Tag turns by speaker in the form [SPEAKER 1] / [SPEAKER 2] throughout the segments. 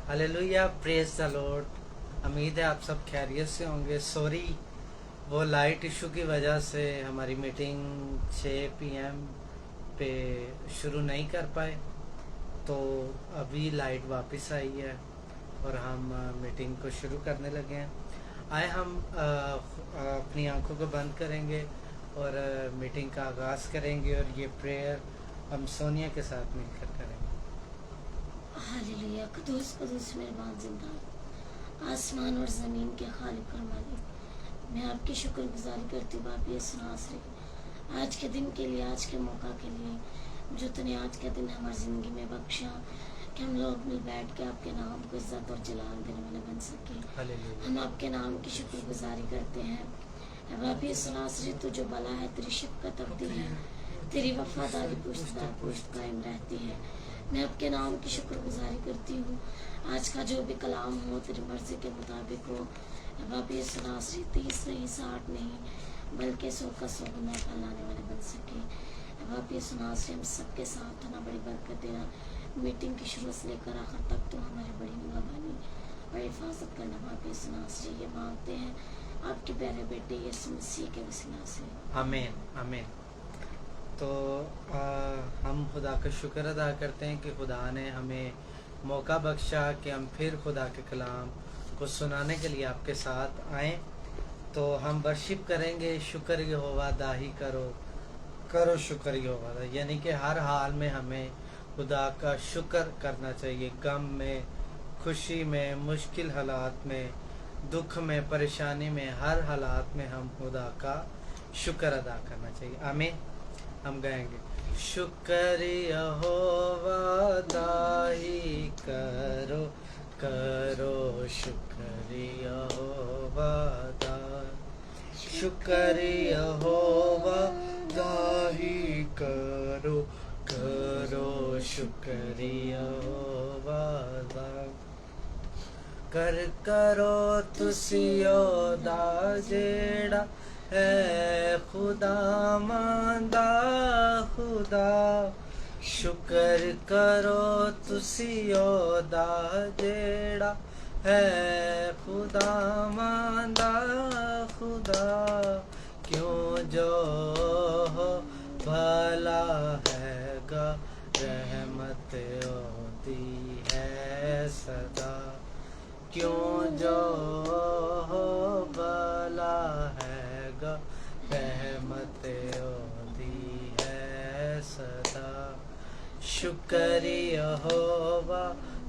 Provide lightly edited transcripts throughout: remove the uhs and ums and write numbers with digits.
[SPEAKER 1] Hallelujah, praise the Lord. उम्मीद है आप सब खैरियत से होंगे। सॉरी, वो लाइट इशू की वजह से हमारी मीटिंग 6 PM पे शुरू नहीं कर पाए, तो अभी लाइट वापस आई है और हम मीटिंग को शुरू करने लगे हैं। आए हम अपनी आंखों को बंद करेंगे और मीटिंग का आगाज़ करेंगे और ये प्रेयर हम सोनिया के साथ मिलकर करेंगे।
[SPEAKER 2] हालेलुया, कुदूस कुदूस मेहरबान जिंदा आसमान और ज़मीन के खालिक और मालिक, मैं आपकी शुक्रगुजारी करती हूँ आप यीशु नासरी आज के दिन के लिए, आज के मौका के लिए जो तूने आज के दिन हमारी ज़िंदगी में बख्शा कि हम लोग मिल बैठ के आपके नाम को इज्जत और जलाल देने वाले बन सके। हम आपके नाम की शुक्रगुजारी करते हैं। अब आप यीशु नासरी तू जो भला है, तेरी शफ़क़त अब्दी है, तेरी वफादारी पुश्त दर पुश्त कायम रहती है। मैं आपके नाम की शुक्रगुजारी करती हूँ। आज का जो भी कलाम हो तेरी मर्जी के मुताबिक हो। अब आप ये सुनासरी 30 नहीं 60 नहीं बल्कि 100 का 100 गुना फैलाने वाले बन सके। अब आप ये सुनासरी हम सबके साथ होना, बड़ी बरकत देना। मीटिंग की शुरू से लेकर आखिर तक तो हमारी बड़ी निगरानी और हिफाजत करना। आप ये सुनासरी ये मांगते हैं आपके प्यारे बेटे यीशु मसीह के वसीला से,
[SPEAKER 1] आमीन आमीन। तो हम खुदा का शुक्र अदा करते हैं कि खुदा ने हमें मौका बख्शा कि हम फिर खुदा के कलाम को सुनाने के लिए आपके साथ आएँ। तो हम वर्शिप करेंगे, शुक्र यहोवा दाही करो करो शुक्र यहोवा दा, यानी कि हर हाल में हमें खुदा का शुक्र करना चाहिए। गम में, खुशी में, मुश्किल हालात में, दुख में, परेशानी में, हर हालात में हम खुदा का शुक्र अदा करना चाहिए। आमीन। हम गाएंगे, शुक्र यहोवा दाही करो करो शुक्र यहोवा दा, शुक्र यहोवा दाही करो करो शुक्र यहोवा दा, कर करो तुसियो दा जेड़ा है खुदा मांदा खुदा, शुक्र करो तुसियो दा जेड़ा है खुदा मांदा खुदा, क्यों जो हो भला है गा रहमत होती है सदा, क्यों जो हो भला है रहमत होती है सदा, शुक्र यहोवा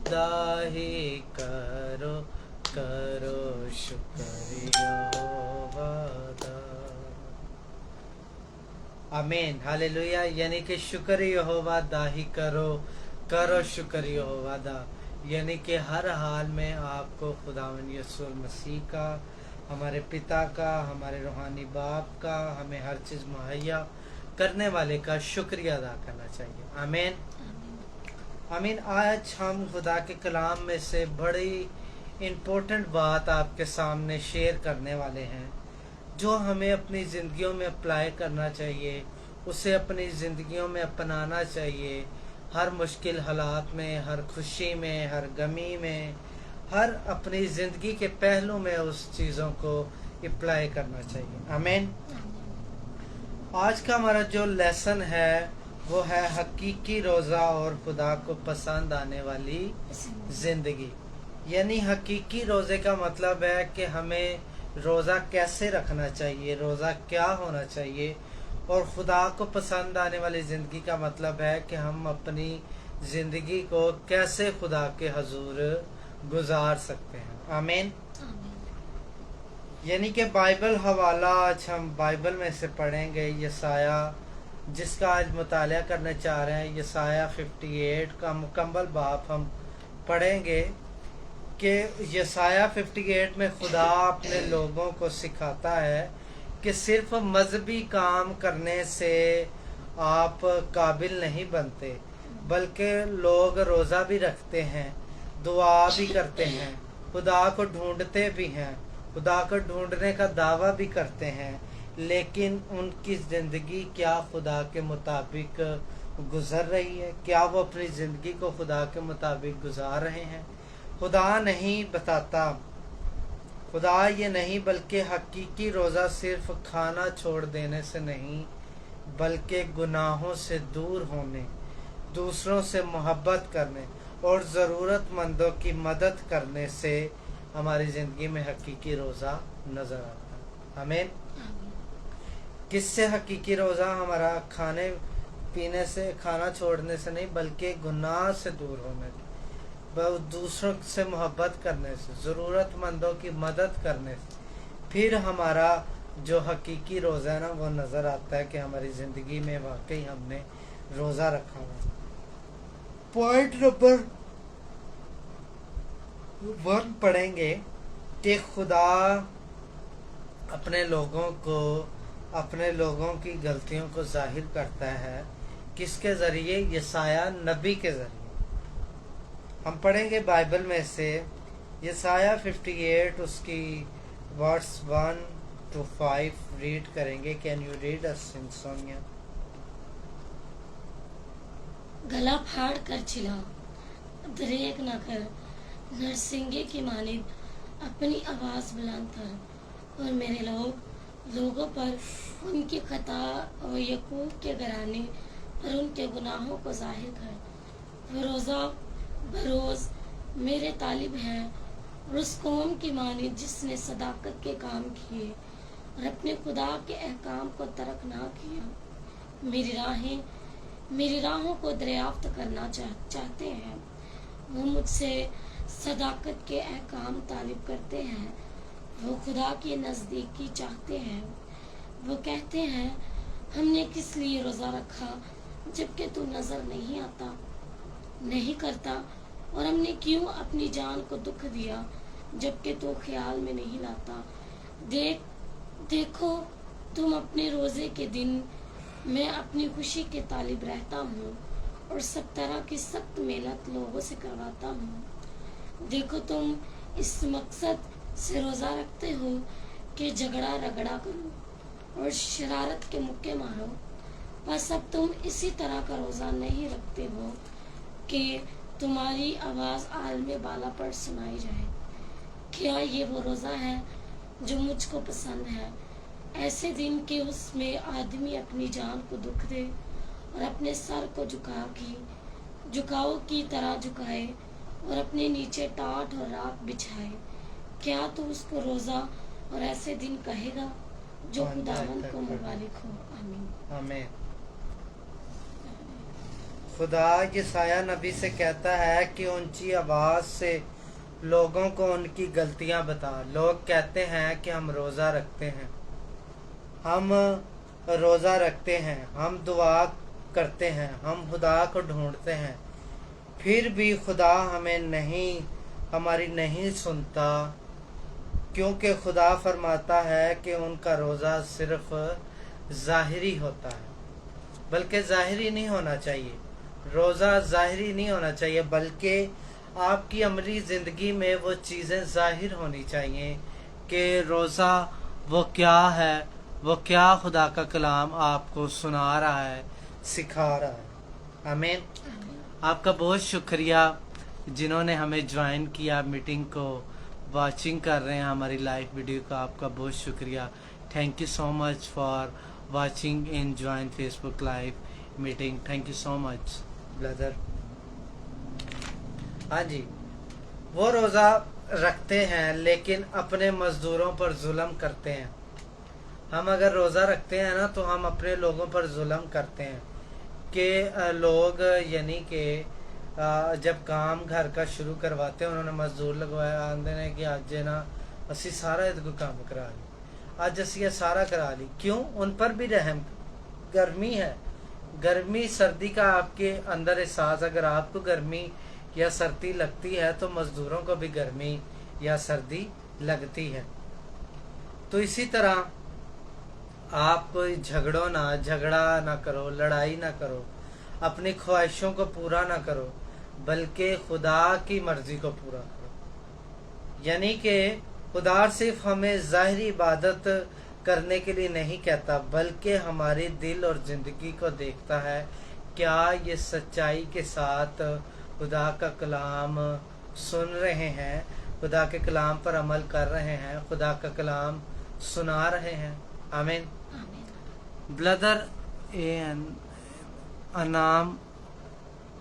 [SPEAKER 1] दाही करो करो शुक्र यहोवा दा। आमीन, हालेलुया। यानी कि शुक्र यहोवा दाही करो करो शुक्र यहोवा दा, यानी कि हर हाल में आपको खुदावंद यीशु मसीह का, हमारे पिता का, हमारे रूहानी बाप का, हमें हर चीज़ मुहैया करने वाले का शुक्रिया अदा करना चाहिए। आमीन आमीन। आज हम खुदा के कलाम में से बड़ी इम्पोर्टेंट बात आपके सामने शेयर करने वाले हैं, जो हमें अपनी ज़िंदगियों में अप्लाई करना चाहिए, उसे अपनी ज़िंदगियों में अपनाना चाहिए। हर मुश्किल हालात में, हर खुशी में, हर गमी में, हर अपनी ज़िंदगी के पहलू में उस चीज़ों को अप्लाई करना चाहिए। आमीन। आज का हमारा जो लेसन है वो है हकीकी रोज़ा और खुदा को पसंद आने वाली ज़िंदगी। यानी हकीकी रोज़े का मतलब है कि हमें रोज़ा कैसे रखना चाहिए, रोज़ा क्या होना चाहिए, और खुदा को पसंद आने वाली ज़िंदगी का मतलब है कि हम अपनी ज़िंदगी को कैसे खुदा के हजूर गुजार सकते हैं। आमीन। यानी कि बाइबल हवाला आज हम बाइबल में से पढ़ेंगे, यसाया जिसका आज मुताला करना चाह रहे हैं, यसाया 58 का मुकम्मल बाप हम पढ़ेंगे कि यसाया 58 में खुदा अपने लोगों को सिखाता है कि सिर्फ मजहबी काम करने से आप काबिल नहीं बनते, बल्कि लोग रोज़ा भी रखते हैं, दुआ भी करते हैं, खुदा को ढूंढते भी हैं, खुदा को ढूंढने का दावा भी करते हैं, लेकिन उनकी ज़िंदगी क्या खुदा के मुताबिक गुजर रही है? क्या वो अपनी ज़िंदगी को खुदा के मुताबिक गुजार रहे हैं? خدا نہیں بتاتا، خدا یہ نہیں بلکہ حقیقی روزہ صرف کھانا چھوڑ دینے سے نہیں بلکہ گناہوں سے دور ہونے، دوسروں سے محبت کرنے اور ضرورت مندوں کی مدد کرنے سے ہماری زندگی میں حقیقی روزہ نظر آتا ہے۔ آمین۔ کس سے حقیقی روزہ؟ ہمارا کھانے پینے سے، کھانا چھوڑنے سے نہیں بلکہ گناہ سے دور ہونے سے، دوسروں سے محبت کرنے سے، ضرورت مندوں کی مدد کرنے سے، پھر ہمارا جو حقیقی روزہ ہے نا وہ نظر آتا ہے کہ ہماری زندگی میں واقعی ہم نے روزہ رکھا ہوا۔ پوائنٹ نمبر 1 پڑھیں گے کہ خدا اپنے لوگوں کی غلطیوں کو ظاہر کرتا ہے۔ کس کے ذریعے؟ یسایہ نبی کے ذریعے۔ ہم پڑھیں گے بائبل میں سے یسایہ 58 اس کی ورس 1 to 5 ریڈ کریں گے۔ کین یو ریڈ اس سونیا؟
[SPEAKER 2] گلا پھاڑ کر چلا، دریغ نہ کر، نرسنگے کی مانند اپنی آواز بلند کر، اور میرے لوگوں پر ان کی خطا اور یعقوب کے گھرانے پر ان کے گناہوں کو ظاہر کر۔ وہ روزہ بروز میرے طالب ہیں، اور اس قوم کی مانند جس نے صداقت کے کام کیے اور اپنے خدا کے احکام کو ترک نہ کیا۔ میری راہوں کو دریافت کرنا چاہتے ہیں، وہ مجھ سے صداقت کے احکام طالب کرتے ہیں۔ وہ خدا کی نزدیکی چاہتے ہیں، وہ کہتے ہیں ہم نے کس لیے روزہ رکھا جبکہ تو نظر نہیں کرتا، اور ہم نے کیوں اپنی جان کو دکھ دیا جبکہ تو خیال میں نہیں لاتا۔ دیکھو تم اپنے روزے کے دن میں اپنی خوشی کے طالب رہتا ہوں، اور سب طرح کی سخت محنت لوگوں سے کرواتا ہوں۔ دیکھو تم اس مقصد سے روزہ رکھتے ہو کہ جھگڑا رگڑا کرو اور شرارت کے مکے مارو، بس اب تم اسی طرح کا روزہ نہیں رکھتے ہو کہ تمہاری آواز عالم بالا پر سنائی جائے۔ کیا یہ وہ روزہ ہے جو مجھ کو پسند ہے؟ ایسے دن کہ اس میں آدمی اپنی جان کو دکھ دے اور اپنے سر کو جھکاؤ کی طرح جھکائے اور اپنے نیچے ٹاٹ اور راکھ بچھائے۔ کیا تو اس کو روزہ اور ایسے دن کہے گا جو خداوند کو مبارک ہو۔ آمین۔
[SPEAKER 1] آمین۔ خدا یسایہ نبی سے کہتا ہے کہ اونچی آواز سے لوگوں کو ان کی غلطیاں بتا۔ لوگ کہتے ہیں کہ ہم روزہ رکھتے ہیں، ہم دعا کرتے ہیں، ہم خدا کو ڈھونڈتے ہیں، پھر بھی خدا ہماری نہیں سنتا، کیونکہ خدا فرماتا ہے کہ ان کا روزہ صرف ظاہری ہوتا ہے، بلکہ ظاہری نہیں ہونا چاہیے۔ روزہ ظاہری نہیں ہونا چاہیے بلکہ آپ کی عملی زندگی میں وہ چیزیں ظاہر ہونی چاہیے کہ روزہ وہ کیا ہے، وہ کیا خدا کا کلام آپ کو سنا رہا ہے، سکھا رہا ہے۔ آمین۔ آپ کا بہت شکریہ جنہوں نے ہمیں جوائن کیا میٹنگ کو، واچنگ کر رہے ہیں ہماری لائیو ویڈیو کا، آپ کا بہت شکریہ۔ Thank you so much for watching in join Facebook live meeting. Thank you so much brother. ہاں جی، وہ روزہ رکھتے ہیں لیکن اپنے مزدوروں پر ظلم کرتے ہیں۔ ہم اگر روزہ رکھتے ہیں نا تو ہم اپنے لوگوں پر ظلم کرتے ہیں کہ لوگ یعنی کہ جب کام گھر کا شروع کرواتے ہیں، انہوں نے مزدور لگوایا، آندے نے کہ اج نا اسی سارا کو کام کرا لی، اج اسی یہ سارا کرا لی۔ کیوں؟ ان پر بھی رحم۔ گرمی ہے، گرمی سردی کا آپ کے اندر احساس، اگر آپ کو گرمی یا سردی لگتی ہے تو مزدوروں کو بھی گرمی یا سردی لگتی ہے۔ تو اسی طرح آپ کوئی جھگڑا نہ کرو، لڑائی نہ کرو، اپنی خواہشوں کو پورا نہ کرو، بلکہ خدا کی مرضی کو پورا کرو۔ یعنی کہ خدا صرف ہمیں ظاہری عبادت کرنے کے لیے نہیں کہتا بلکہ ہماری دل اور زندگی کو دیکھتا ہے، کیا یہ سچائی کے ساتھ خدا کا کلام सुन रहे हैं, खुदा के कलाम पर अमल कर रहे हैं, खुदा का कलाम सुना रहे हैं। आमीन।
[SPEAKER 2] आमीन।
[SPEAKER 1] ब्रदर अनाम,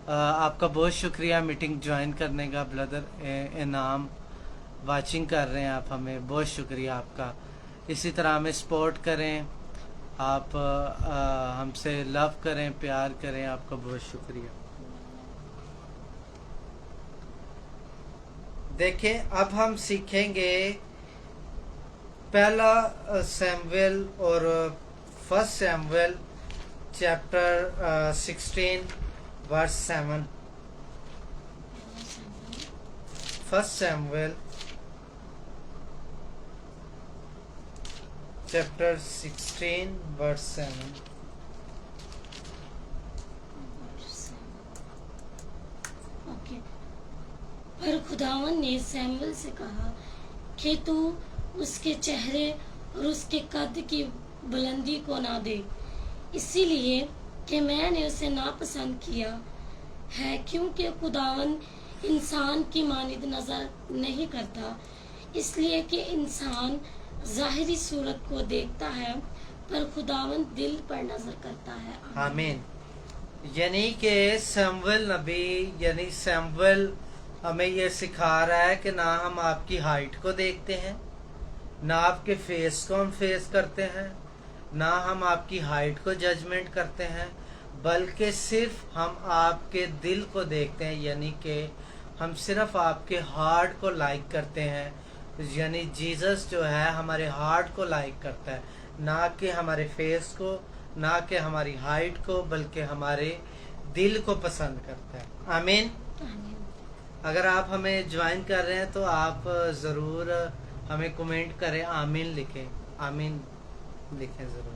[SPEAKER 1] आपका बहुत शुक्रिया मीटिंग ज्वाइन करने का। ब्रदर इनाम वाचिंग कर रहे हैं आप, हमें बहुत शुक्रिया आपका। इसी तरह हमें सपोर्ट करें, आप हमसे लव करें, प्यार करें। आपका बहुत शुक्रिया। देखिए अब हम सीखेंगे पहला सैमुएल और first Samuel chapter 16 verse 7। First Samuel chapter 16 verse 7।
[SPEAKER 2] Okay. पर खुदावन ने सैमुएल से कहा कि तू उसके चेहरे और उसके कद की बुलंदी को ना दे, इसीलिए कि मैंने उसे नापसंद किया है, क्योंकि खुदावन इंसान की मानिद नजर नहीं करता, इसलिए कि इंसान जाहिरी सूरत को देखता है, पर खुदावन दिल पर नजर करता है।
[SPEAKER 1] आमीन। यानी कि सैमुएल नबी यानी सैमुएल हमें ये सिखा रहा है कि ना हम आपकी हाइट को देखते हैं, ना आपके फेस को हम फेस करते हैं, ना हम आपकी हाइट को जजमेंट करते हैं, बल्कि सिर्फ हम आपके दिल को देखते हैं। यानी कि हम सिर्फ आपके हार्ट को लाइक करते हैं। यानी जीसस जो है हमारे हार्ट को लाइक करता है, ना कि हमारे फेस को, ना कि हमारी हाइट को, बल्कि हमारे दिल को पसंद करता है। आमीन। अगर आप हमें ज्वाइन कर रहे हैं तो आप ज़रूर हमें कमेंट करें, आमीन लिखें, आमीन लिखें ज़रूर।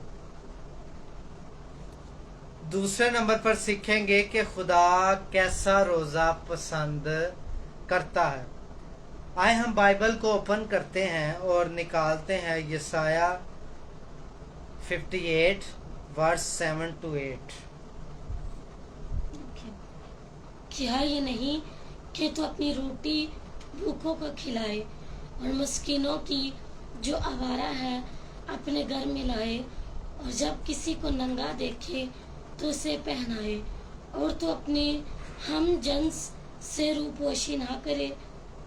[SPEAKER 1] दूसरे नंबर पर सीखेंगे कि खुदा कैसा रोज़ा पसंद करता है। आए हम बाइबल को ओपन करते हैं और निकालते हैं यसाया 58 वर्स 7 to 8।
[SPEAKER 2] क्या ये नहीं कि तू अपनी रोटी भूखों को खिलाए और मस्कीनों की जो आवारा है अपने घर में लाए, और जब किसी को नंगा देखे तो उसे पहनाए, और तू अपने हम जन्स से रूपोशी ना करे,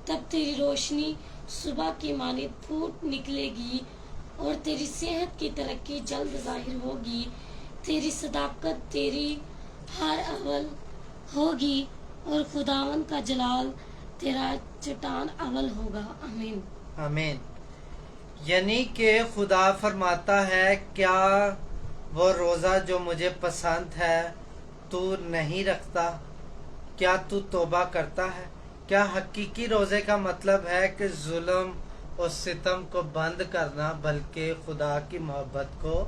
[SPEAKER 2] तब तेरी रोशनी सुबह की मानिद फूट निकलेगी और तेरी सेहत की तरक्की जल्द जाहिर होगी। तेरी सदाकत तेरी हर अवल होगी और खुदावन का जलाल तेरा चट्टान अवल होगा। आमीन।
[SPEAKER 1] आमीन। यानी कि खुदा फरमाता है, क्या वो रोज़ा जो मुझे पसंद है तू नहीं रखता? क्या तू तौबा करता है? क्या हकीकी रोज़े का मतलब है कि जुल्म और सितम को बंद करना, बल्कि खुदा की मोहब्बत को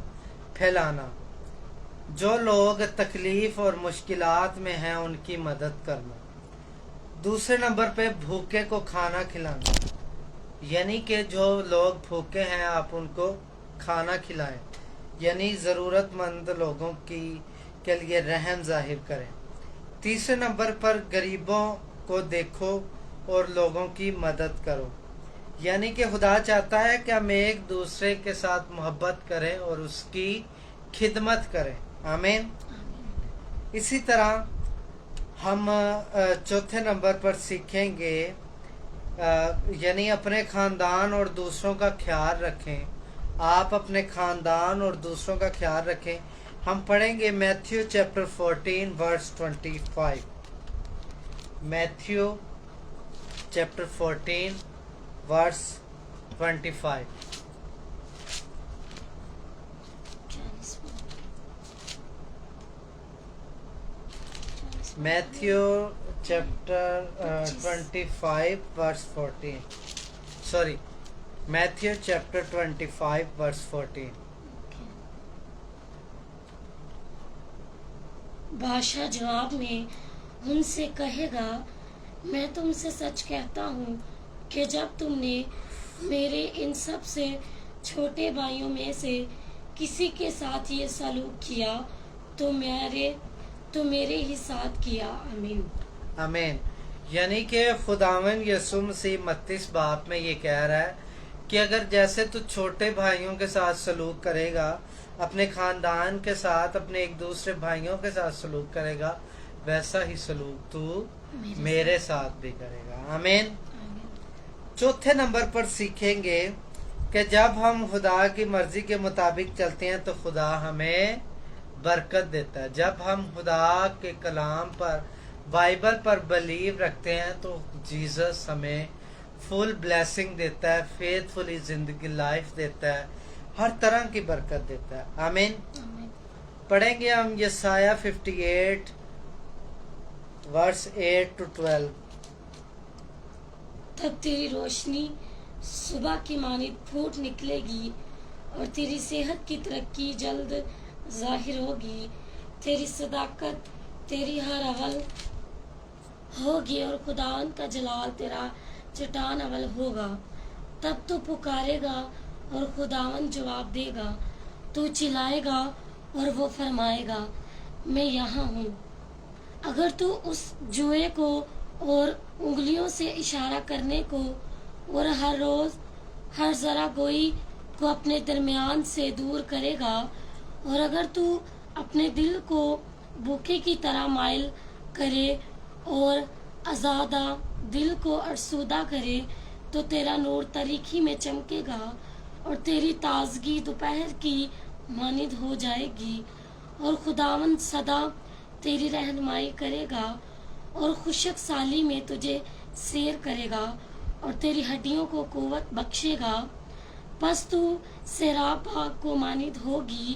[SPEAKER 1] फैलाना? जो लोग तकलीफ और मुश्किलात में हैं उनकी मदद करना। दूसरे नंबर पे भूखे को खाना खिलाना, यानी कि जो लोग भूखे हैं आप उनको खाना खिलाएं, यानी ज़रूरतमंद लोगों के लिए रहम जाहिर करें। तीसरे नंबर पर गरीबों को देखो और लोगों की मदद करो, यानी कि खुदा चाहता है कि हम एक दूसरे के साथ मोहब्बत करें और उसकी खिदमत करें। आमीन। इसी तरह हम चौथे नंबर पर सीखेंगे यानी अपने ख़ानदान और दूसरों का ख्याल रखें। आप अपने ख़ानदान और दूसरों का ख्याल रखें। हम पढ़ेंगे Matthew chapter 14 verse 25। Matthew chapter 14 verse 25। Matthew chapter 25 verse 14। Sorry, Matthew chapter 25 verse 14।
[SPEAKER 2] बादशाह जवाब में उनसे कहेगा, मैं तुमसे सच कहता हूँ कि जब तुमने मेरे इन सब से छोटे भाइयों में से किसी के साथ ये सलूक किया तो मेरे ही साथ किया। आमीन।
[SPEAKER 1] आमीन। یعنی کہ خداوند یسوع مسیح 32 باب میں یہ کہہ رہا ہے کہ اگر جیسے تو چھوٹے بھائیوں کے ساتھ سلوک کرے گا، اپنے خاندان کے ساتھ، اپنے ایک دوسرے بھائیوں کے ساتھ سلوک کرے گا، ویسا ہی سلوک تو میرے ساتھ بھی کرے گا۔ آمین۔ چوتھے نمبر پر سیکھیں گے کہ جب ہم خدا کی مرضی کے مطابق چلتے ہیں تو خدا ہمیں برکت دیتا ہے۔ جب ہم خدا کے کلام پر، بائبل پر بلیو رکھتے ہیں تو جیزس ہمیں فل بلیسنگ دیتا ہے، فیتھ فلی زندگی لائف دیتا ہے، ہر طرح کی برکت دیتا ہے۔ آمین۔ پڑھیں گے ہم یسایہ 58 ورس 8 to 12۔
[SPEAKER 2] تب تیری روشنی صبح کی مانند پھوٹ نکلے گی اور تیری صحت کی ترقی جلد ظاہر ہوگی۔ تیری صداقت تیری ہر عمل ہوگی اور خداوند کا جلال تیرا چٹان عمل ہوگا۔ تب تو پکارے گا اور خداوند جواب دے گا، تو چلائے گا اور وہ فرمائے گا میں یہاں ہوں۔ اگر تو اس جوئے کو اور انگلیوں سے اشارہ کرنے کو اور ہر روز ہر ذرا گوئی کو اپنے درمیان سے دور کرے گا، اور اگر تو اپنے دل کو بھوکے کی طرح مائل کرے اور آزادہ دل کو فرسودہ کرے، تو تیرا نور تاریکی میں چمکے گا اور تیری تازگی دوپہر کی مانند ہو جائے گی، اور خداوند سدا تیری رہنمائی کرے گا اور خشک سالی میں تجھے سیر کرے گا اور تیری ہڈیوں کو قوت بخشے گا۔ پس تو سیراب باغ کو مانند ہوگی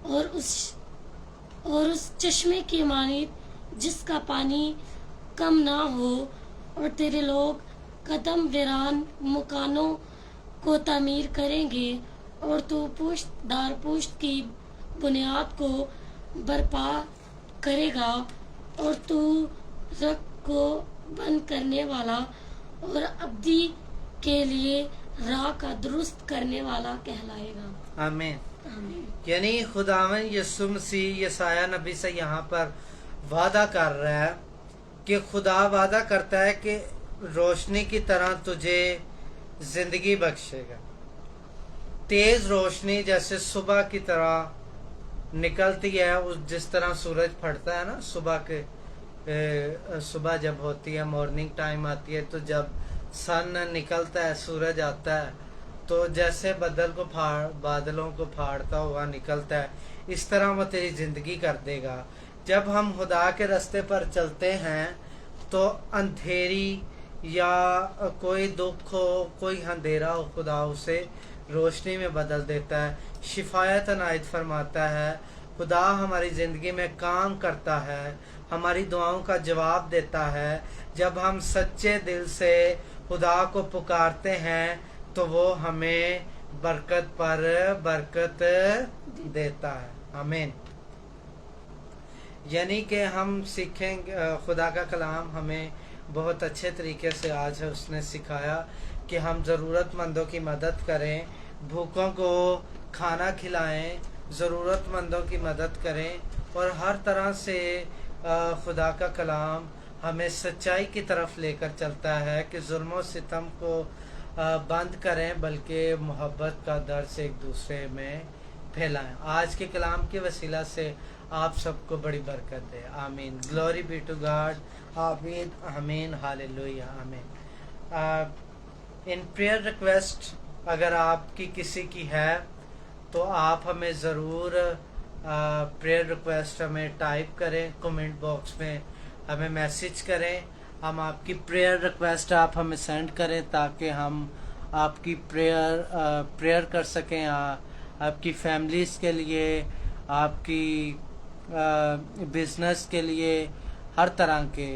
[SPEAKER 2] اور اس چشمے کے مانند جس کا پانی کم نہ ہو، اور تیرے لوگ قدم ویران مکانوں کو تعمیر کریں گے، اور تو پشت دار پشت کی بنیاد کو برپا کرے گا، اور تو رگ کو بند کرنے والا اور ابدی کے لیے راہ کا درست کرنے والا کہلائے گا۔
[SPEAKER 1] آمین۔
[SPEAKER 2] آمین۔
[SPEAKER 1] یعنی خداوند یسوع مسیح یسایہ نبی سے یہاں پر وعدہ کر رہا ہے کہ خدا وعدہ کرتا ہے کہ روشنی کی طرح تجھے زندگی بخشے گا۔ تیز روشنی جیسے صبح کی طرح نکلتی ہے، جس طرح سورج پھٹتا ہے نا، صبح جب ہوتی ہے، مارننگ ٹائم آتی ہے، تو جب سن نکلتا ہے، سورج آتا ہے، تو جیسے بادلوں کو پھاڑتا ہوا نکلتا ہے، اس طرح وہ تیری زندگی کر دے گا۔ جب ہم خدا کے راستے پر چلتے ہیں تو اندھیری یا کوئی دکھ ہو، کوئی اندھیرا ہو، خدا اسے روشنی میں بدل دیتا ہے، شفایت عنایت فرماتا ہے۔ خدا ہماری زندگی میں کام کرتا ہے، ہماری دعاؤں کا جواب دیتا ہے۔ جب ہم سچے دل سے خدا کو پکارتے ہیں تو وہ ہمیں برکت پر برکت دیتا ہے۔ آمین۔ یعنی کہ ہم سیکھیں، خدا کا کلام ہمیں بہت اچھے طریقے سے آج اس نے سکھایا کہ ہم ضرورت مندوں کی مدد کریں، بھوکوں کو کھانا کھلائیں، ضرورت مندوں کی مدد کریں، اور ہر طرح سے خدا کا کلام ہمیں سچائی کی طرف لے کر چلتا ہے کہ ظلم و ستم کو بند کریں، بلکہ محبت کا درس ایک دوسرے میں پھیلائیں۔ آج کے کلام کے وسیلہ سے آپ سب کو بڑی برکت دے۔ آمین۔ Glory be to God. آمین آمین ہاللویہ آمین۔ ان پریئر ریکویسٹ اگر آپ کی کسی کی ہے تو آپ ہمیں ضرور پریئر ریکویسٹ ہمیں ٹائپ کریں، کمنٹ باکس میں ہمیں میسج کریں، ہم آپ کی پریئر ریکویسٹ آپ ہمیں سینڈ کریں تاکہ ہم آپ کی پریئر کر سکیں، آپ کی فیملیز کے لیے، آپ کی بزنس کے لیے، ہر طرح کے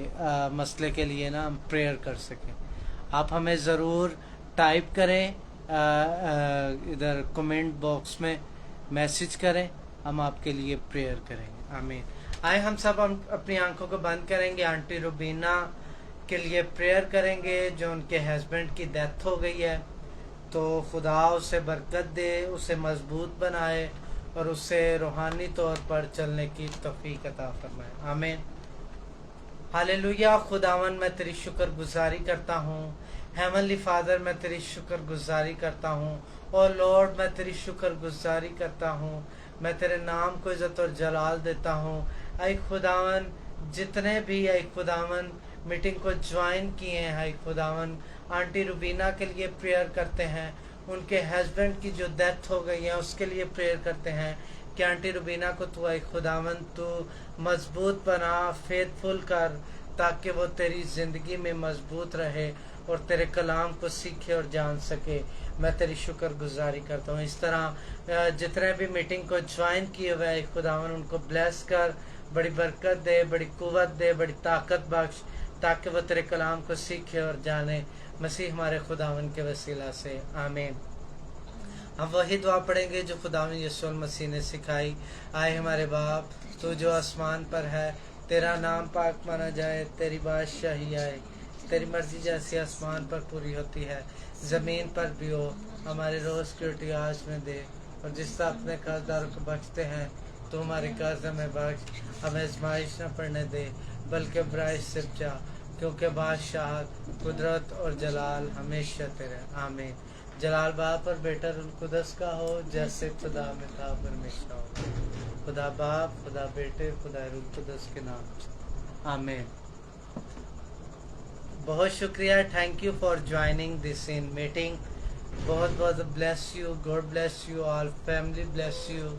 [SPEAKER 1] مسئلے کے لیے نا ہم پریئر کر سکیں۔ آپ ہمیں ضرور ٹائپ کریں، ادھر کمنٹ باکس میں میسج کریں، ہم آپ کے لیے پریئر کریں گے۔ آمین۔ آئے ہم سب اپنی آنکھوں کو بند کریں گے، آنٹی روبینہ کے لیے پریئر کریں گے جو ان کے ہسبینڈ کی ڈیتھ ہو گئی ہے، تو خدا اسے برکت دے، اسے مضبوط بنائے اور اسے روحانی طور پر چلنے کی توفیق عطا فرمائے۔ آمین۔ हालेलुया। खुदावन मैं तेरी शुक्रगुजारी करता हूँ। हेवनली फादर मैं तेरी शुक्रगुजारी करता हूँ। और लॉर्ड मैं तेरी शुक्रगुजारी करता हूँ। मैं तेरे नाम को इज्जत और जलाल देता हूँ। ऐ खुदावन जितने भी ऐ खुदावन मीटिंग को ज्वाइन किए हैं, ऐ खुदावन आंटी रुबीना के लिए प्रेयर करते हैं। उनके हस्बैंड की जो डेथ हो गई है उसके लिए प्रेयर करते हैं कि आंटी रुबीना को तू ऐ खुदावन तू मजबूत बना, फेथफुल कर, ताकि वो तेरी ज़िंदगी में मजबूत रहे और तेरे कलाम को सीखे और जान सके। मैं तेरी शुक्रगुजारी करता हूँ। इस तरह जितने भी मीटिंग को ज्वाइन किए हुए हैं खुदावन उनको ब्लेस कर, बड़ी बरकत दे, बड़ी कुव्वत दे, बड़ी ताकत बख्श, ताकि वो तेरे कलाम को सीखे और जाने। मसीह हमारे खुदावन के वसीला से आमीन। हम वही दुआ पढ़ेंगे जो खुदावन यीशु मसीह ने सिखाई। आए हमारे बाप, तू जो आसमान पर है, तेरा नाम पाक माना जाए, तेरी बादशाही आए, तेरी मर्जी जैसी आसमान पर पूरी होती है ज़मीन पर भी हो। हमारे रोज़ की रोटी आज में दे, और जिस तरह अपने कर्जदारों को बख्शते हैं तो हमारे कर्ज में बख्श। हमें आजमाइश न पड़ने दे, बल्कि बुराई से बचा, क्योंकि बादशाह, कुदरत और जलाल हमेशा तेरे। आमीन। जलाल बाप और बेटा रूह कुदस का हो, जैसे खुदा में था परमेश्वर हो। खुदा बाप, खुदा बेटे, खुदा रूह कुदस के नाम से आमीन। बहुत शुक्रिया। Thank you for joining this in meeting. बहुत बहुत bless you, God bless you all, family bless you.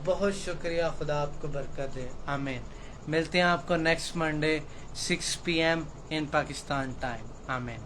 [SPEAKER 1] बहुत शुक्रिया। खुदा आपको बरकत दे। आमीन। मिलते हैं आपको नेक्स्ट मंडे 6 PM इन पाकिस्तान टाइम। आमीन।